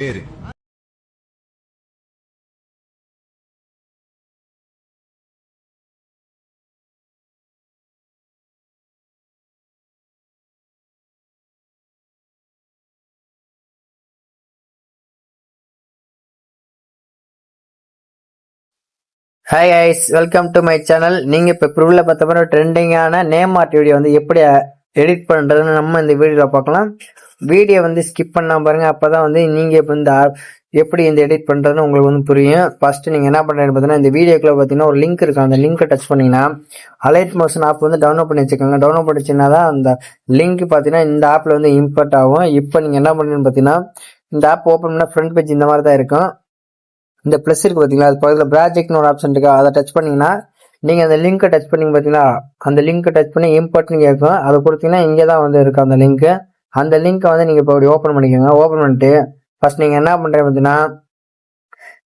பேரு. Hi guys, welcome to my channel. நீங்கள் இப்போ ப்ரிவில் பார்த்தப்போ ட்ரெண்டிங்கான நேம் ஆர்ட் வீடியோ வந்து எப்படி எடிட் பண்ணுறதுன்னு நம்ம இந்த வீடியோவில் பார்க்கலாம். வீடியோ வந்து ஸ்கிப் பண்ணாமல் பாருங்கள். அப்போ தான் வந்து நீங்கள் இப்போ இந்த எப்படி இந்த எடிட் பண்ணுறதுன்னு உங்களுக்கு வந்து புரியும். ஃபஸ்ட்டு நீங்கள் என்ன பண்ணுறீங்கன்னு பார்த்தீங்கன்னா, இந்த வீடியோக்குள்ளே பார்த்தீங்கன்னா ஒரு லிங்க் இருக்கும். அந்த லிங்க்கை டச் பண்ணிங்கன்னா அலைட் மோஷன் ஆப் வந்து டவுன்லோட் பண்ணி வச்சுக்கோங்க. டவுன்லோட் பண்ணிச்சுன்னா தான் அந்த லிங்க் பார்த்தீங்கன்னா இந்த ஆப்பில் வந்து இம்போர்ட் ஆகும். இப்போ நீங்கள் என்ன பண்ணுறீங்கன்னு பார்த்தீங்கன்னா, இந்த ஆப் ஓப்பன் பண்ணால் ஃப்ரண்ட் பேஜ் இந்த மாதிரி தான் இருக்கும். இந்த ப்ளஸ் இருக்கு பார்த்தீங்களா, அது பக்கத்தில் ப்ராஜெக்ட்னு ஒரு ஆப்ஷன் இருக்கா, அதை டச் பண்ணிங்கன்னா நீங்கள் அந்த லிங்க்கை டச் பண்ணிங்க பார்த்தீங்களா, அந்த லிங்க்கை டச் பண்ணி இம்போர்ட்னு கேட்கும். அதை கொடுத்தீங்கன்னா இங்கே தான் வந்து இருக்கும் அந்த லிங்க்கு. அந்த லிங்க்கை வந்து நீங்கள் இப்போ அப்படி ஓப்பன் பண்ணிக்கோங்க. ஓப்பன் பண்ணிட்டு ஃபர்ஸ்ட் நீங்கள் என்ன பண்ணுறீங்க பார்த்தீங்கன்னா,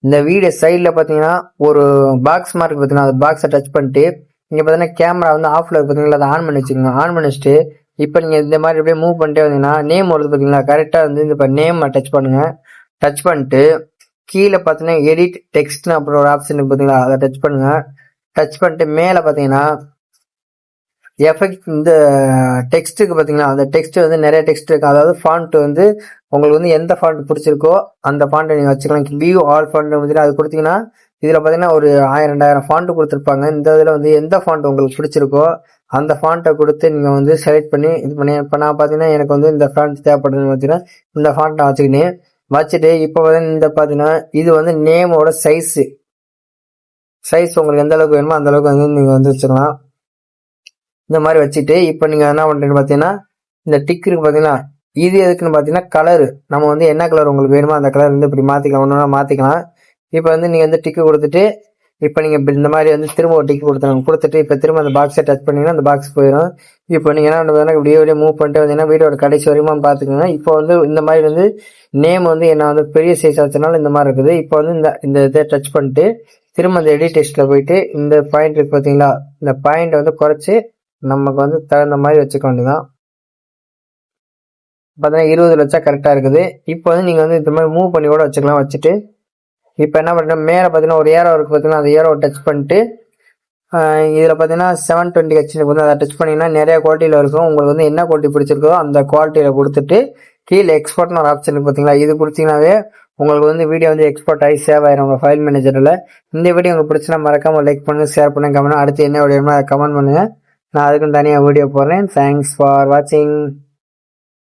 இந்த வீடியோ சைடில் பார்த்தீங்கன்னா ஒரு பாக்ஸ் மார்க் பார்த்தீங்கன்னா, அந்த பாக்ஸை டச் பண்ணிட்டு இங்கே பார்த்தீங்கன்னா கேமரா வந்து ஆஃபில் பார்த்தீங்களா, அதை ஆன் பண்ணி வச்சுக்கோங்க. ஆன் பண்ணி வச்சுட்டு இப்போ நீங்கள் இந்த மாதிரி அப்படியே மூவ் பண்ணிட்டே வந்தீங்கன்னா நேம் வருது பார்த்தீங்களா, கரெக்டாக வந்து இந்த நேம் டச் பண்ணுங்கள். டச் பண்ணிட்டு கீழே பார்த்தீங்கன்னா எடிட் டெக்ஸ்ட்னு அப்புறம் ஒரு ஆப்ஷன் பார்த்தீங்களா, அதை டச் பண்ணுங்க. டச் பண்ணிட்டு மேலே பார்த்தீங்கன்னா எஃபெக்ட் இந்த டெக்ஸ்ட்டுக்கு பார்த்தீங்களா, அந்த டெக்ஸ்ட் வந்து நிறைய டெக்ஸ்ட் இருக்கு. அதாவது ஃபாண்ட் வந்து உங்களுக்கு வந்து எந்த ஃபாண்ட் பிடிச்சிருக்கோ அந்த ஃபாண்ட்டை நீங்கள் வச்சுக்கலாம். வியூ ஆல் ஃபாண்ட் பார்த்தீங்கன்னா அது கொடுத்தீங்கன்னா இதில் பார்த்தீங்கன்னா ஒரு 1000-2000 ஃபாண்ட் கொடுத்துருப்பாங்க. இந்த இதில் வந்து எந்த ஃபாண்ட் உங்களுக்கு பிடிச்சிருக்கோ அந்த ஃபாண்ட்டை கொடுத்து நீங்கள் வந்து செலக்ட் பண்ணி இது பண்ணி. இப்போ நான் பார்த்தீங்கன்னா எனக்கு வந்து இந்த ஃபாண்ட் தேவைப்படுதுன்னு பார்த்தீங்கன்னா இந்த ஃபாண்ட் நான் வச்சுக்கினேன். வச்சுட்டு இப்போ வந்து இந்த பார்த்தீங்கன்னா இது வந்து நேமோட சைஸ் உங்களுக்கு எந்த அளவுக்கு வேணுமோ அந்த அளவுக்கு வந்து நீங்கள் வந்து வச்சுக்கலாம். இந்த மாதிரி வச்சுட்டு இப்போ நீங்கள் என்ன பண்ணுறீங்கன்னு பார்த்தீங்கன்னா இந்த டிக் இருக்கு பார்த்தீங்கன்னா, இது எதுக்குன்னு பார்த்தீங்கன்னா கலரு. நம்ம வந்து என்ன கலர் உங்களுக்கு வேணுமோ அந்த கலர் வந்து இப்படி மாற்றிக்கலாம், ஒன்று மாற்றிக்கலாம். இப்போ வந்து நீங்கள் வந்து டிக்கு கொடுத்துட்டு இப்போ நீங்கள் இந்த மாதிரி வந்து திரும்ப ஒரு டிக் கொடுத்துட்டு இப்போ திரும்ப அந்த பாக்ஸை டச் பண்ணிங்கன்னா அந்த பாக்ஸ் போயிடும். இப்போ நீங்கள் என்ன பண்ணுறதுனா வீடியோ மூவ் பண்ணிட்டு வந்தீங்கன்னா வீடியோட கடைசி வரைக்கும் பார்த்துக்கோங்க. இப்போ வந்து இந்த மாதிரி வந்து நேம் வந்து என்ன வந்து பெரிய சைஸ் ஆச்சுனாலும் இந்த மாதிரி இருக்குது. இப்போ வந்து இந்த இதை டச் பண்ணிட்டு திரும்ப அந்த எடிட் டெஸ்ட்டில் போயிட்டு இந்த பாயிண்ட் இருக்கு பார்த்தீங்களா, இந்த பாயிண்ட் வந்து குறைச்சி நமக்கு வந்து தகுந்த மாதிரி வச்சுக்க வேண்டியதான். பார்த்தீங்கன்னா 20 வச்சா கரெக்டாக இருக்குது. இப்போ வந்து நீங்கள் வந்து இந்த மாதிரி மூவ் பண்ணி கூட வச்சுக்கலாம். வச்சுட்டு இப்போ என்ன பண்ணுறேன், மேலே பார்த்தீங்கன்னா ஒரு ஏரோ இருக்குது பார்த்தீங்கன்னா, அந்த ஏரோவை டச் பண்ணிட்டு இதில் பார்த்தீங்கன்னா 720 ஹெச்னு வந்து அதை டச் பண்ணிங்கன்னா நிறைய குவாலிட்டியில் இருக்கும். உங்களுக்கு வந்து என்ன குவாலிட்டி பிடிச்சிருக்கோ அந்த குவாலிட்டியில் கொடுத்துட்டு கீழே எக்ஸ்போர்ட்னு ஒரு ஆப்ஷன் இருக்கு பார்த்தீங்களா, இது கொடுத்தீங்கன்னாவே உங்களுக்கு வந்து வீடியோ வந்து எக்ஸ்போர்ட் ஆகி சேவ் ஆயிரும் உங்கள் ஃபைல் மேனேஜரில். இந்த வீடியோ உங்களுக்கு பிடிச்சினா மறக்காமல் லைக் பண்ணுங்கள், ஷேர் பண்ணுங்கள், கமெண்ட். அடுத்து என்ன வீடியோ அதை கமெண்ட் பண்ணுங்கள். நான் அதுக்குன்னு தனியாக வீடியோ போடுறேன். தேங்க்ஸ் ஃபார் வாட்சிங்.